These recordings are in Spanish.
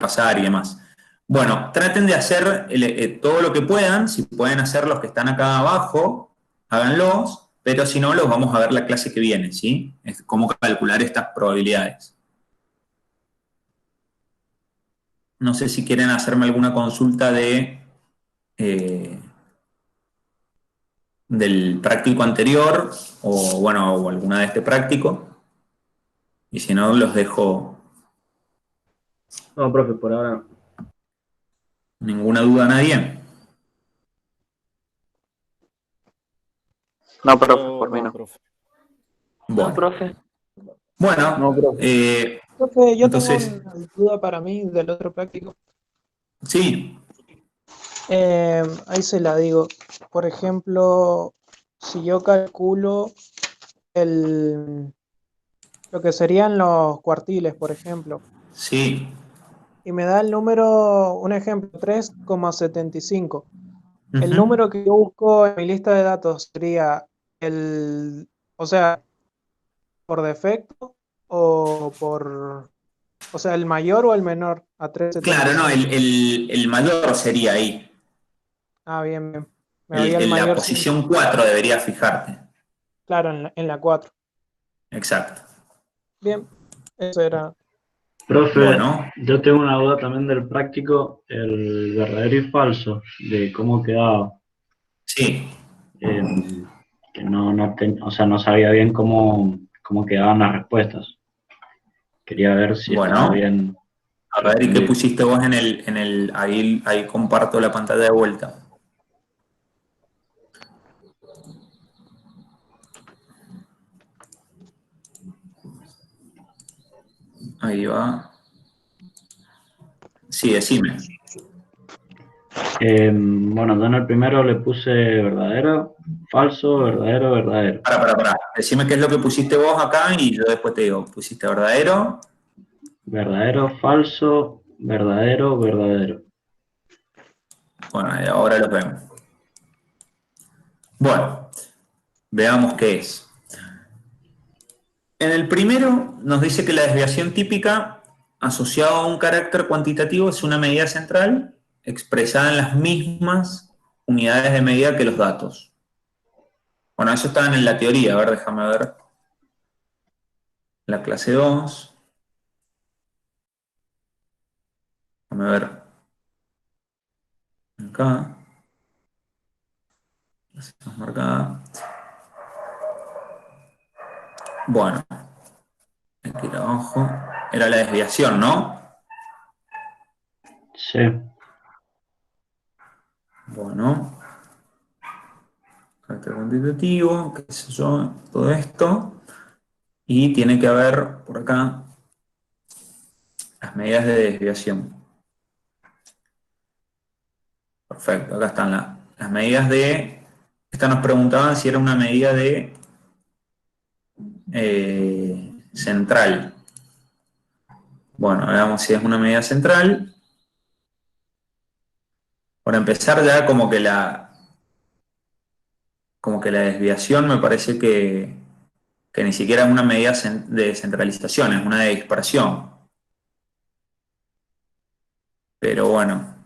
pasar y demás. Bueno, traten de hacer todo lo que puedan. Si pueden hacer los que están acá abajo, háganlos, pero si no, los vamos a ver la clase que viene, ¿sí? Es cómo calcular estas probabilidades. No sé si quieren hacerme alguna consulta del práctico anterior o, bueno, o alguna de este práctico. Y si no, los dejo. No, profe, por ahora no. ¿Ninguna duda a nadie? No, profe, No, por mí no, no. profe. No, Bueno, profe. No, bueno, profe. Profe, yo tengo entonces, una duda para mí del otro práctico. sí, Ahí se la digo. Por ejemplo, si yo calculo el, lo que serían los cuartiles, por ejemplo, sí. y me da el número, un ejemplo, 3,75. El Ujú. número que yo busco en mi lista de datos sería o sea, por defecto o sea, el mayor o el menor a Claro, no, 3,75. el mayor sería ahí. Ah, bien, bien. Me había el En la mayor siempre. posición 4 deberías fijarte. Claro, en la 4. Exacto. Bien, eso era. Profe, Bueno, yo tengo una duda también del práctico, el verdadero y falso, de cómo quedaba. sí. Que o sea, no sabía bien cómo quedaban las respuestas. Quería ver si estaba Bueno, bien a ver, ¿y qué respondido. pusiste vos ahí comparto la pantalla de vuelta. Ahí va. Sí, decime. Bueno, yo en el primero le puse verdadero, falso, verdadero, verdadero. Para. Decime qué es lo que pusiste vos acá y yo después te digo, ¿pusiste verdadero? Verdadero, falso, verdadero, verdadero. Bueno, ahora lo vemos. Bueno, veamos qué es. En el primero nos dice que la desviación típica asociada a un carácter cuantitativo es una medida central expresada en las mismas unidades de medida que los datos. Bueno, eso estaba en la teoría, a ver, déjame ver. La clase 2. Déjame ver. Acá. Clase 2 marcada. Bueno, aquí abajo. Era la desviación, ¿no? Sí. Bueno. Carácter cuantitativo, qué sé yo, todo esto. Y tiene que haber por acá las medidas de desviación. Perfecto, acá están las medidas de... Esta nos preguntaban si era una medida de central. Bueno, veamos si es una medida central. Para empezar ya como que la desviación me parece que ni siquiera es una medida de centralización, es una de dispersión. Pero bueno.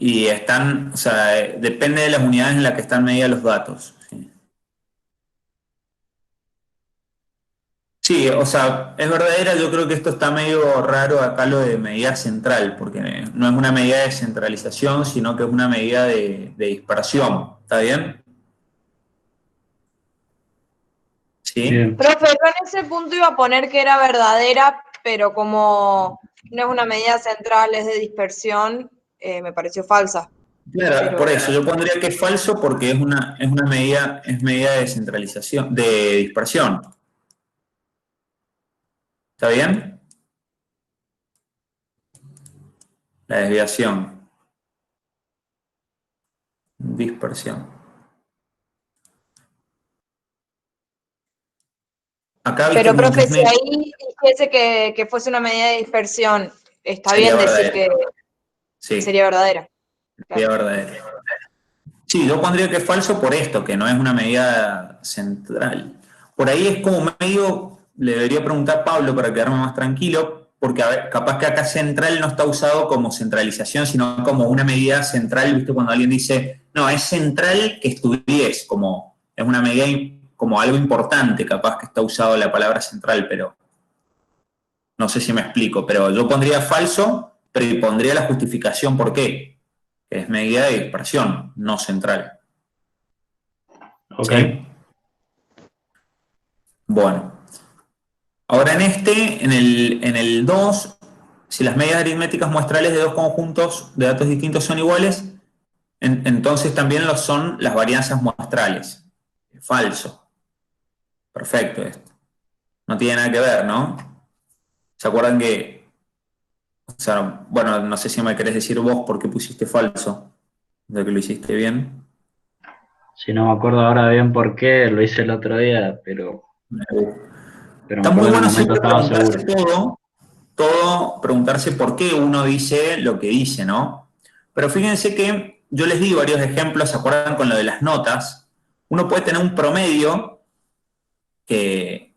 Y están, o sea, depende de las unidades en las que están medidas los datos. Sí. Sí, o sea, es verdadera, yo creo que esto está medio raro acá lo de medida central, porque no es una medida de centralización, sino que es una medida de dispersión. ¿Está bien? ¿Sí? Bien. Profe, yo en ese punto iba a poner que era verdadera, pero como no es una medida central, es de dispersión, me pareció falsa. Claro, Pero por eso yo pondría que es falso porque es una medida, es medida de centralización, de dispersión. ¿Está bien? La desviación. Dispersión. Acá viste Pero, como que profe, es si ahí dijese que fuese una medida de dispersión, está sería bien decir verdadero. que Sí, sería verdadera. sería Claro. verdadero. Sí, yo pondría que es falso por esto, que no es una medida central. Por ahí es como medio, le debería preguntar a Pablo para quedarme más tranquilo, porque a ver, capaz que acá central no está usado como centralización, sino como una medida central, ¿viste? Cuando alguien dice, no, es central que estudies, como es una medida como algo importante, capaz que está usado la palabra central, pero no sé si me explico, pero yo pondría falso, pero y pondría la justificación por qué, que es medida de dispersión, no central. Ok. ¿Sí? Bueno, ahora en el 2, si las medidas aritméticas muestrales de dos conjuntos de datos distintos son iguales, entonces también lo son las varianzas muestrales. Falso. Perfecto esto. No tiene nada que ver, ¿no? ¿Se acuerdan que, o sea, bueno, no sé si me querés decir vos por qué pusiste falso, de que lo hiciste bien? Si no me acuerdo ahora bien por qué, lo hice el otro día, pero me Está muy acuerdo en el bueno momento siempre estaba preguntarse seguro. preguntarse por qué uno dice lo que dice, ¿no? Pero fíjense que yo les di varios ejemplos, ¿se acuerdan con lo de las notas? Uno puede tener un promedio que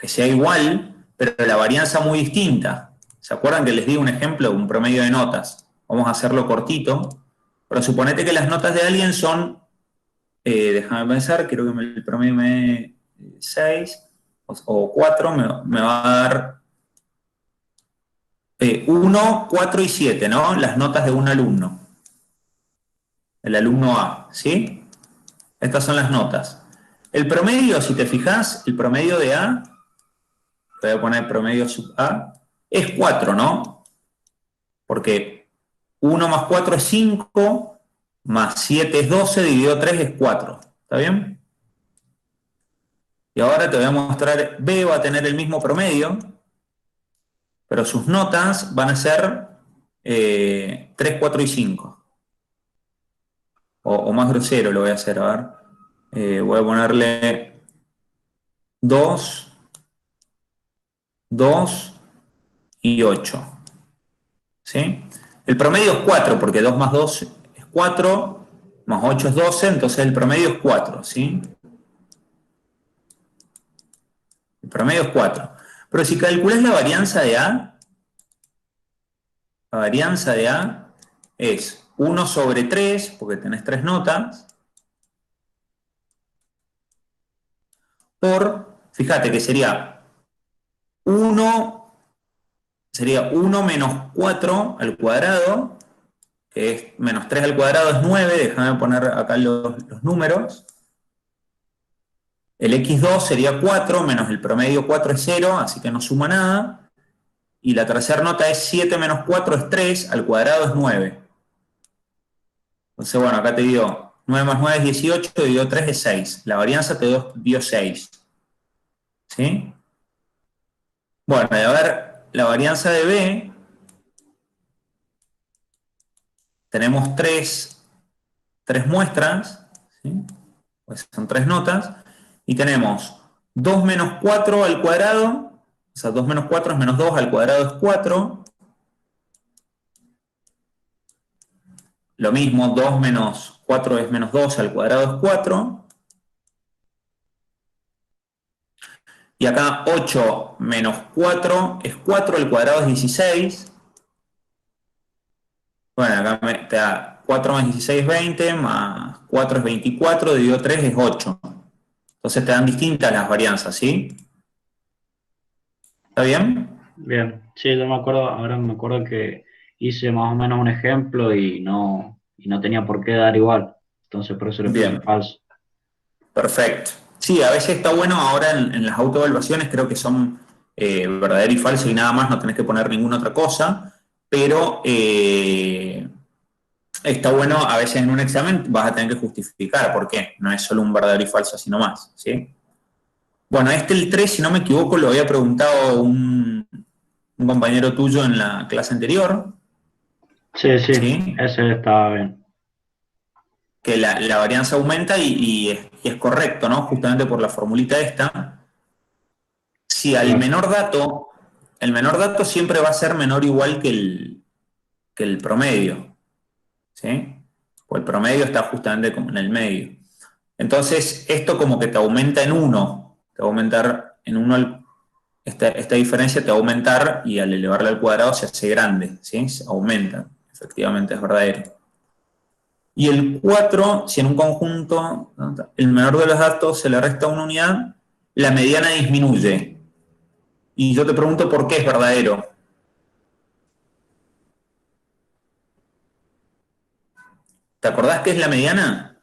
sea igual, pero la varianza muy distinta. ¿Se acuerdan que les di un ejemplo, un promedio de notas? Vamos a hacerlo cortito, pero suponete que las notas de alguien son, déjame pensar, creo que el promedio me dé 6 o 4, me va a dar 1, 4 y 7, ¿no? Las notas de un alumno. El alumno A, ¿sí? Estas son las notas. El promedio, si te fijas, el promedio de A, voy a poner promedio sub A, es 4, ¿no? Porque 1 más 4 es 5, más 7 es 12, dividido 3 es 4. ¿Está bien? Y ahora te voy a mostrar, B va a tener el mismo promedio, pero sus notas van a ser 3, 4 y 5. O más grosero lo voy a hacer, a ver. Voy a ponerle 2, 2 y 8. ¿Sí? El promedio es 4, porque 2 más 2 es 4, más 8 es 12, entonces el promedio es 4. ¿Sí? El promedio es 4. Pero si calculas la varianza de A, la varianza de A es 1 sobre 3, porque tenés 3 notas, por, fíjate que sería 1 menos 4 al cuadrado, que es menos 3 al cuadrado es 9, déjame poner acá los números. El x2 sería 4, menos el promedio 4 es 0, así que no suma nada. Y la tercera nota es 7 menos 4 es 3, al cuadrado es 9. Entonces, bueno, acá te dio 9 más 9 es 18, dividido 3 es 6. La varianza te dio 6. ¿Sí? Bueno, y a ver, la varianza de B, tenemos 3 muestras, ¿sí? Pues son 3 notas, y tenemos 2 menos 4 al cuadrado, o sea, 2 menos 4 es menos 2, al cuadrado es 4. Lo mismo, 2 menos 4 es menos 2, al cuadrado es 4. Y acá 8 menos 4 es 4, al cuadrado es 16. Bueno, acá te da 4 más 16 es 20, más 4 es 24, dividido 3 es 8. Entonces te dan distintas las varianzas, ¿sí? ¿Está bien? Bien, sí, yo me acuerdo, ahora me acuerdo que hice más o menos un ejemplo y no tenía por qué dar igual. Entonces por eso le puse Bien, falso. perfecto. Sí, a veces está bueno ahora en las autoevaluaciones, creo que son verdadero y falso y nada más, no tenés que poner ninguna otra cosa, pero está bueno, a veces en un examen vas a tener que justificar por qué, no es solo un verdadero y falso, sino más, ¿sí? Bueno, el 3, si no me equivoco, lo había preguntado un compañero tuyo en la clase anterior, Sí, sí, ¿sí? ese estaba bien. Que la varianza aumenta y es correcto, ¿no? Justamente por la formulita esta. Si al Claro. menor dato, el menor dato siempre va a ser menor o igual que el promedio, ¿sí? O el promedio está justamente como en el medio. Entonces, esto como que te aumenta en 1, te va a aumentar en 1 esta diferencia te va a aumentar y al elevarla al cuadrado se hace grande, ¿sí? Se aumenta, efectivamente es verdadero. Y el 4, si en un conjunto el menor de los datos se le resta una unidad, la mediana disminuye. Y yo te pregunto por qué es verdadero. ¿Te acordás qué es la mediana?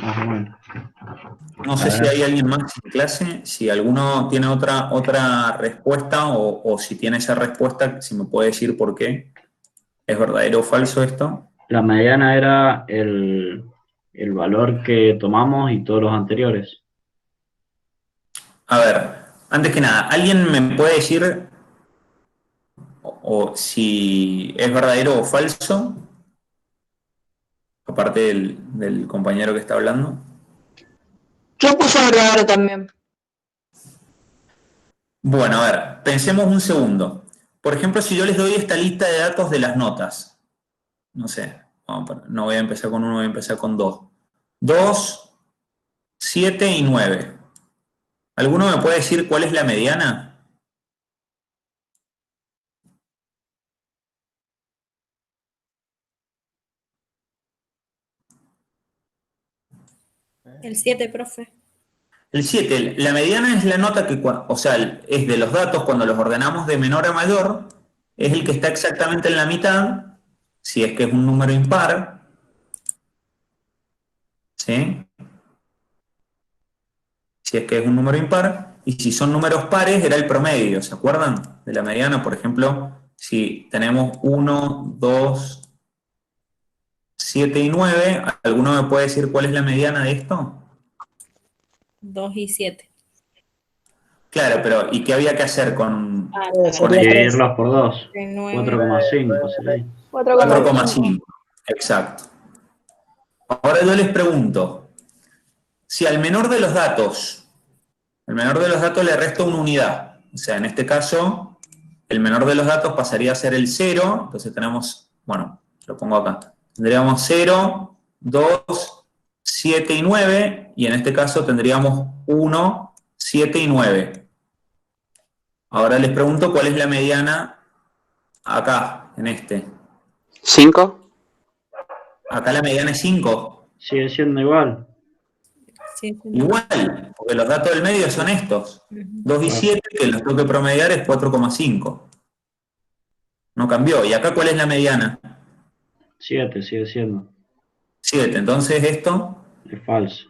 Más o menos. No sé si hay alguien más en clase, si alguno tiene otra respuesta o si tiene esa respuesta, si me puede decir por qué. ¿Es verdadero o falso esto? La mediana era el valor que tomamos y todos los anteriores. A ver, antes que nada, ¿alguien me puede decir o si es verdadero o falso? Aparte del compañero que está hablando. Yo puse verdadero también. Bueno, a ver, pensemos un segundo. Por ejemplo, si yo les doy esta lista de datos de las notas, no sé, no voy a empezar con 1, voy a empezar con 2. 2, 7 y 9. ¿Alguno me puede decir cuál es la mediana? El 7, profe. El 7, la mediana es la nota que, o sea, es de los datos cuando los ordenamos de menor a mayor, es el que está exactamente en la mitad, si es que es un número impar, ¿sí? Si es que es un número impar, y si son números pares, era el promedio, ¿se acuerdan? De la mediana, por ejemplo, si tenemos 1, 2, 7 y 9, ¿alguno me puede decir cuál es la mediana de esto? 2 y 7. Claro, pero ¿y qué había que hacer con Sería el 3. Dividirlos por 2. 9. 4,5 sería. 4,5? Exacto. Ahora yo les pregunto, si al menor de los datos, le resta una unidad, o sea, en este caso, el menor de los datos pasaría a ser el 0, entonces tenemos, bueno, lo pongo acá, tendríamos 0, 2, 7 y 9, y en este caso tendríamos 1, 7 y 9. Ahora les pregunto cuál es la mediana acá, en este. 5. Acá la mediana es 5. Sigue siendo igual. Sí, sí. Igual, porque los datos del medio son estos. 2 y 7, que los tengo que promediar es 4,5. No cambió. ¿Y acá cuál es la mediana? 7 sigue siendo. 7. Entonces esto, Es falso.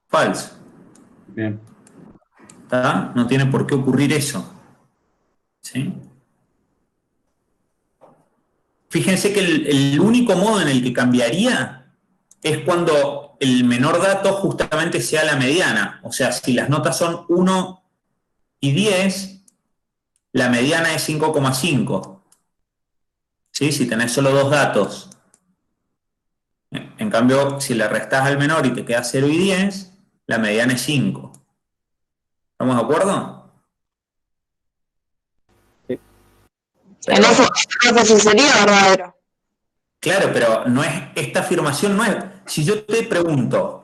falso. Bien. ¿Está? No tiene por qué ocurrir eso. ¿Sí? Fíjense que el único modo en el que cambiaría es cuando el menor dato justamente sea la mediana. O sea, si las notas son 1 y 10, la mediana es 5,5. ¿Sí? Si tenés solo dos datos. En cambio, si le restás al menor y te queda 0 y 10, la mediana es 5. ¿Estamos de acuerdo? En eso sí sería verdadero. Claro, pero no es, esta afirmación no es. Si yo te pregunto,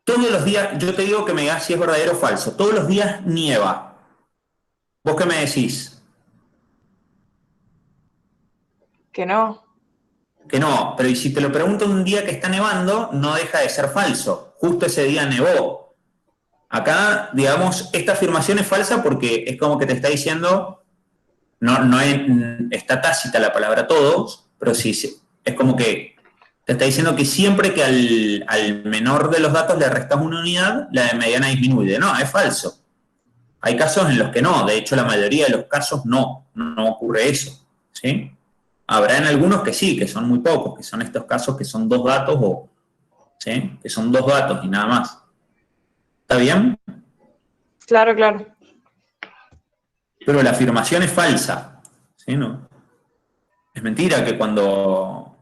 todos los días, yo te digo que me digas si es verdadero o falso, todos los días nieva. ¿Vos qué me decís? Que no. Que no, pero y si te lo pregunto un día que está nevando, no deja de ser falso. Justo ese día nevó. Acá, digamos, esta afirmación es falsa porque es como que te está diciendo, no está tácita la palabra todos, pero sí, es como que te está diciendo que siempre que al menor de los datos le restas una unidad, la de mediana disminuye. No, es falso. Hay casos en los que no, de hecho la mayoría de los casos no ocurre eso, ¿sí? Habrá en algunos que sí, que son muy pocos, que son estos casos que son dos datos ¿sí? Que son dos datos y nada más. ¿Está bien? Claro, claro. Pero la afirmación es falsa, ¿sí? No. Es mentira que cuando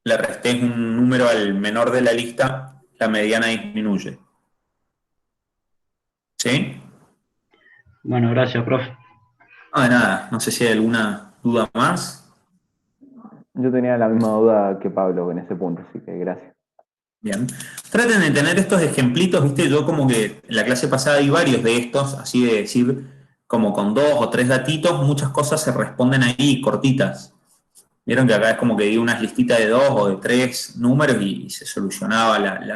le restes un número al menor de la lista, la mediana disminuye. ¿Sí? Bueno, gracias, profe. No, de nada, no sé si hay alguna duda más. Yo tenía la misma duda que Pablo en ese punto, así que gracias. Bien. Traten de tener estos ejemplitos, ¿viste? Yo como que en la clase pasada di varios de estos, así de decir, como con 2 o 3 datitos, muchas cosas se responden ahí cortitas. Vieron que acá es como que di unas listitas de 2 o de 3 números y se solucionaba la